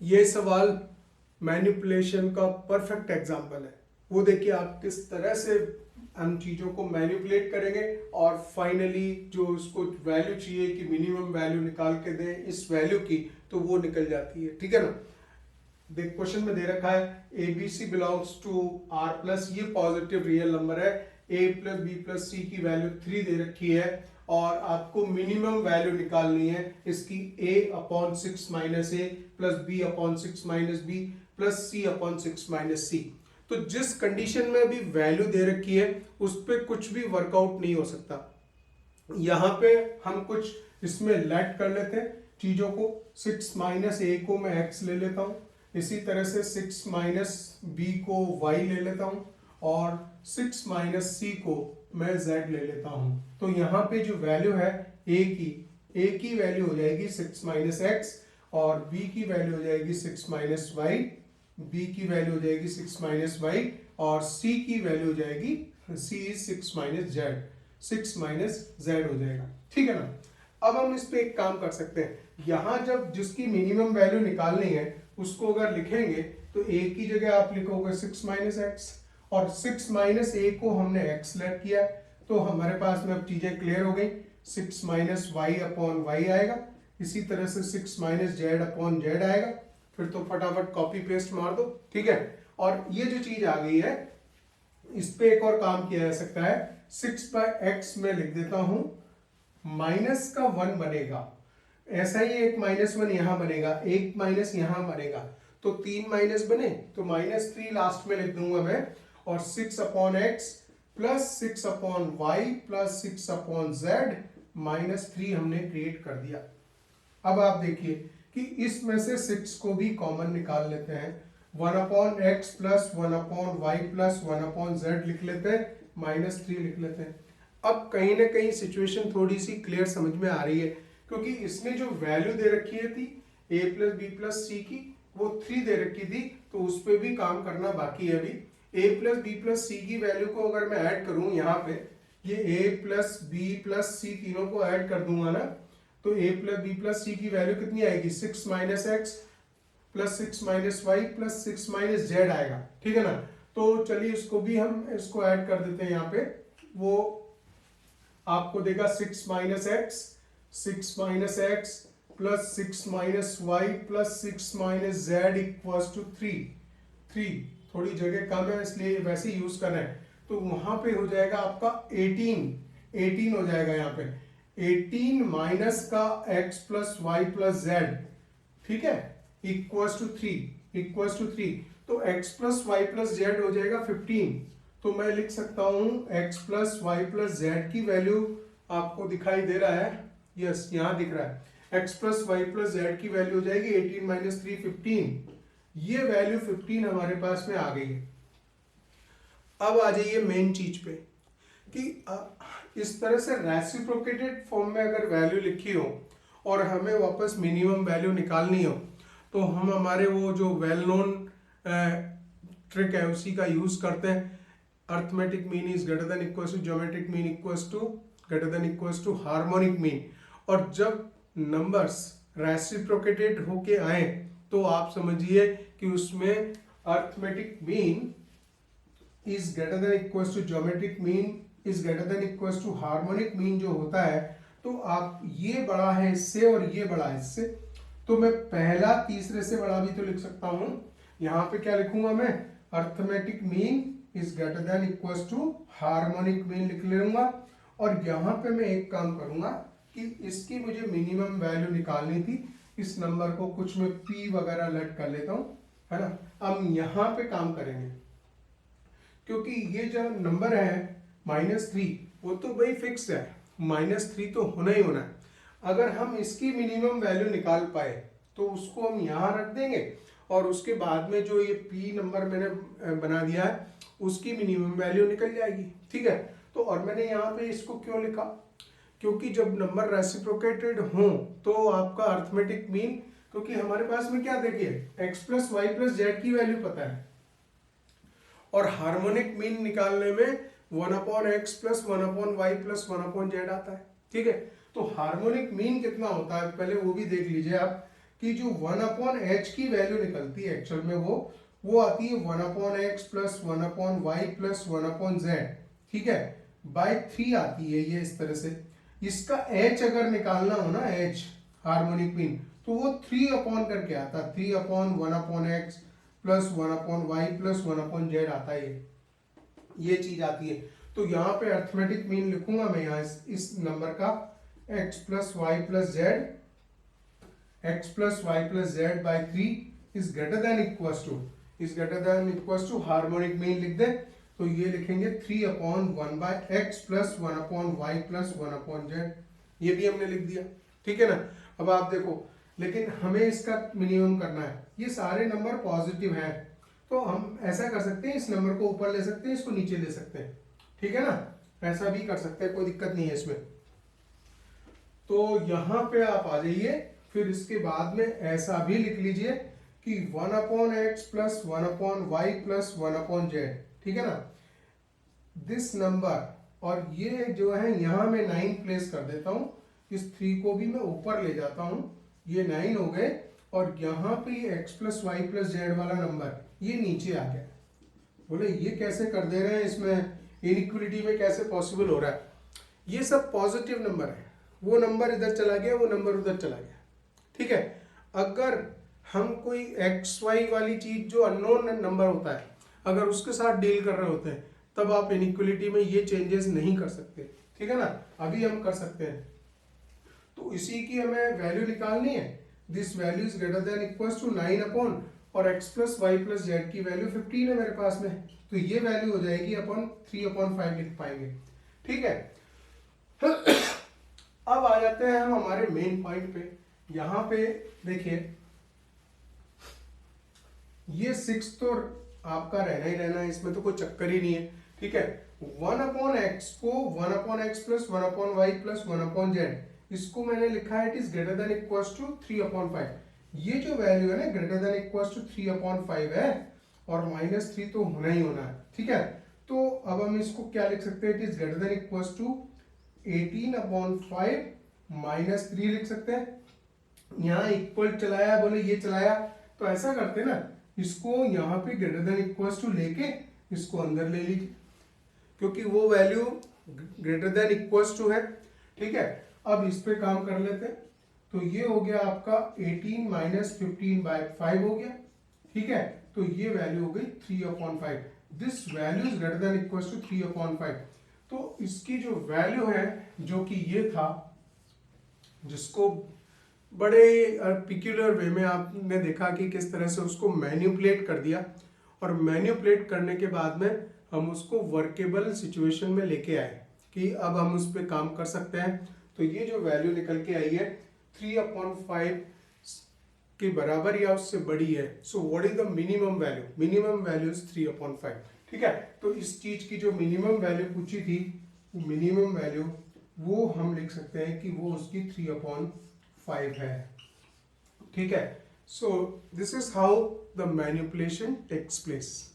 ये सवाल मैनिपुलेशन का परफेक्ट एग्जाम्पल है। वो देखिए आप किस तरह से हम चीजों को मैनिपुलेट करेंगे और फाइनली जो उसको वैल्यू चाहिए कि मिनिमम वैल्यू निकाल के दें इस वैल्यू की, तो वो निकल जाती है। ठीक है ना। देख क्वेश्चन में दे रखा है A B C belongs to R plus, ये पॉजिटिव रियल नंबर है। A plus B plus C की वैल्यू 3 दे रखी है और आपको मिनिमम वैल्यू निकालनी है इसकी a upon 6 minus a plus b upon 6 minus b plus c upon 6 minus c. तो जिस कंडीशन में भी वैल्यू दे रखी है उस पर कुछ भी वर्कआउट नहीं हो सकता। यहां पे हम कुछ इसमें लेट कर लेते हैं चीजों को। 6 माइनस ए को मैं x ले लेता हूं, इसी तरह से 6 माइनस बी को y ले लेता हूं और 6 माइनस सी को मैं z ले लेता हूं। तो यहाँ पे जो वैल्यू है a की वैल्यू हो जाएगी 6 माइनस एक्स और b की वैल्यू हो जाएगी 6 माइनस वाई, b की वैल्यू हो जाएगी 6 माइनस वाई और c की वैल्यू हो जाएगी c is 6 minus Z, 6 minus Z हो जाएगा। ठीक है ना। अब हम इस पे एक काम कर सकते हैं, यहां जब जिसकी मिनिमम वैल्यू निकालनी है उसको अगर लिखेंगे तो a की जगह आप लिखोगे 6 माइनस एक्स और 6 माइनस ए को हमने x लेट किया, तो हमारे पास में अब चीजें क्लियर हो गई। 6 माइनस वाई अपॉन वाई आएगा, इसी तरह से 6 माइनस जेड अपॉन जेड आएगा। फिर तो फटाफट कॉपी पेस्ट मार दो। ठीक है। और ये जो चीज आ गई है इस पे एक और काम किया जा सकता है। 6 बाय एक्स में लिख देता हूं, माइनस का 1 बनेगा, ऐसा ही एक -1 यहां बनेगा, एक माइनस यहां बनेगा, तो 3 माइनस बने तो -3 लास्ट में लिख दूंगा मैं और 6 upon x plus 6 upon y plus 6 upon z -3 हमने क्रिएट कर दिया। अब आप देखिए कि इसमें से 6 को भी कॉमन निकाल लेते हैं। 1 upon x plus 1 upon y plus 1 upon z लिख लेते हैं, -3 लिख लेते हैं। अब कहीं ना कहीं सिचुएशन थोड़ी सी क्लियर समझ में आ रही है, क्योंकि इसने जो वैल्यू दे रखी है थी a plus B plus C की, वो 3 दे रखी थी, तो उस पर भी काम करना बाकी है अभी। a plus B plus C की वैल्यू को अगर मैं ऐड करूं यहाँ पे, ये a plus B plus C तीनों को ऐड कर दूंगा ना, तो a plus B plus C की वैल्यू कितनी आएगी 6 minus x plus 6 minus y plus 6 minus z आएगा। ठीक है ना। तो चलिए इसको भी हम इसको ऐड कर देते हैं यहाँ पे, वो आपको देगा 6 minus x, 6 minus x plus 6 minus y plus 6 minus z equals to 3। थोड़ी जगह कम है इसलिए वैसे ही यूज कर रहे हैं, तो वहां पे हो जाएगा आपका 18 हो जाएगा यहाँ पे 18 माइनस का x plus y plus z, ठीक है, इक्वल्स टू 3 तो x plus y plus z हो जाएगा 15। तो मैं लिख सकता हूं x plus y plus z की वैल्यू आपको दिखाई दे रहा है, यस यहां दिख रहा है, x plus y plus z की वैल्यू हो जाएगी 18 माइनस 3 15। ये वैल्यू 15 हमारे पास में आ गई है। अब आ जाइए मेन चीज पे कि इस तरह से रेसिप्रोकेटेड फॉर्म में अगर वैल्यू लिखी हो और हमें वापस मिनिमम वैल्यू निकालनी हो, तो हम हमारे वो जो वेल नोन ट्रिक है उसी का यूज करते हैं। Arithmetic mean is greater than equals to geometric mean equals to greater than equals to harmonic mean. और जब नंबर्स रेसिप्रोकेटेड होके आए तो आप समझिए कि उसमें arithmetic mean is greater than equals to geometric mean is greater than equals to harmonic mean जो होता है, तो आप ये बड़ा है इससे और ये बड़ा है इससे, तो मैं पहला तीसरे से बड़ा भी तो लिख सकता हूं। यहां पे क्या लिखूंगा मैं, arithmetic mean is greater than equals to harmonic mean लिख लूंगा। और यहां पे मैं एक काम करूंगा कि इसकी मुझे मिनिमम वैल्यू निकालनी थी, इस नंबर को कुछ मैं p वगैरह लेट कर लेता हूं, है ना। अब यहां पे काम करेंगे क्योंकि ये जो नंबर है -3 वो तो भाई फिक्स है, -3 तो होना ही होना है। अगर हम इसकी मिनिमम वैल्यू निकाल पाए तो उसको हम यहाँ रख देंगे और उसके बाद में जो ये p नंबर मैंने बना दिया है उसकी मिनिमम वैल्यू निकल जाएगी। ठीक है। तो और मैंने यहाँ पे इसको क्यों लिखा, क्योंकि जब नंबर रेसिप्रोकेटेड हो तो आपका अर्थमेटिक मीन, क्योंकि हमारे पास में क्या देखिए x plus y plus z की वैल्यू पता है और हार्मोनिक मीन निकालने में 1 upon x plus 1 upon y plus 1 upon z आता है। ठीक है। तो हार्मोनिक मीन कितना होता है पहले वो भी देख लीजिए आप कि जो 1/h की वैल्यू निकलती है एक्चुअल में वो आती है 1/x plus 1/y plus 1/z, ठीक है, बाय 3 आती है ये इस तरह से। इसका h अगर निकालना हो ना, h हार्मोनिक मीन, तो वो 3 करके आता है, 3/1/x plus 1/y plus 1/z आता है, ये चीज आती है। तो यहाँ पे अर्थमेटिक मीन लिखूंगा मैं यहाँ इस नंबर का x plus y plus z by 3 is greater than equals to harmonic mean लिख दे, तो ये लिखेंगे 3/1/x plus 1/y plus 1/z, ये भी हमने लिख दिया, ठीक है ना। अब आप देखो, लेकिन हमें इसका मिनिमम करना है, ये सारे नंबर पॉजिटिव हैं, तो हम ऐसा कर सकते हैं, इस नंबर को ऊपर ले सकते हैं, इसको नीचे ले सकते हैं, ठीक है ना, ऐसा भी कर सकते हैं, कोई दिक्कत नहीं है इसमें। तो यहाँ पे आप आ जाइए, फिर इसके बाद में ऐसा भी लिख लीजिए कि 1/x plus 1/y plus 1/z, ठीक है ना, दिस नंबर, और ये जो है यहाँ मैं 9 प्लेस कर देता हूँ, इस 3 को भी मैं ऊपर ले जाता हूँ, ये 9 हो गए, और यहाँ पे x plus y plus z वाला नंबर ये नीचे आ गया। बोले ये कैसे कर दे रहे हैं, इसमें इनइक्वलिटी में कैसे पॉसिबल हो रहा है। ये सब पॉजिटिव नंबर है, वो नंबर इधर चला गया, वो नंबर उधर चला गया, ठीक है। अगर हम कोई एक्स वाई वाली चीज जो अननोन नंबर होता है, अगर उसके साथ डील कर रहे होते हैं, तब आप इनइक्वलिटी में ये चेंजेस नहीं कर सकते, ठीक है ना। अभी हम कर सकते हैं, तो इसी की हमें वैल्यू निकालनी है। This value is greater than equals to 9 और x plus y plus z की वैल्यू 15 है मेरे पास में, तो ये वैल्यू हो जाएगी अपन 3/5 लिख पाएंगे, ठीक है। अब आ जाते हैं हम हमारे मेन पॉइंट पे। यहाँ पे देखिए, ये 6 तो आपका रहना ही रहना है, इसमें तो कोई चक्कर ही नहीं है, ठीक है। 1/x को 1/x plus 1/y plus 1/z, इसको मैंने लिखा है it is greater than equals to 3/5। ये जो वैल्यू है ना ग्रेटर देन इक्वल्स टू 3/5 है, और -3 तो होना ही होना है, ठीक है। तो अब हम इसको क्या लिख सकते हैं, it is greater than equals to 18/5 -3 लिख सकते हैं। यहाँ इक्वल चलाया, बोले ये चलाया, तो ऐसा करते हैं ना, इसको यहाँ पे ग्रेटर देन इक्वल्स टू लेके इसको अंदर ले लीजिए, क्योंकि वो value greater than equals to है, ठीक है। अब इस पे काम कर लेते हैं, तो ये हो गया आपका 18 - 15/5 हो गया, ठीक है। तो ये वैल्यू हो गई 3/5। This value is greater than equals to 3/5। तो इसकी जो वैल्यू है, जो कि ये था, जिसको बड़े पिक्यूलर वे में आपने देखा कि किस तरह से उसको मैन्युपुलेट कर दिया, और मैन्युपुलेट करने के बाद में हम उसको वर्केबल सिचुएशन में लेके आए कि अब हम उस पर काम कर सकते हैं। तो ये जो वैल्यू निकल के आई है 3/5 के बराबर या उससे बड़ी है। So what is the minimum value? Minimum value is 3/5, ठीक है। तो इस चीज की जो मिनिमम वैल्यू पूछी थी, मिनिमम वैल्यू वो हम लिख सकते हैं कि वो उसकी 3/5 है, ठीक है। So this is how the manipulation takes place.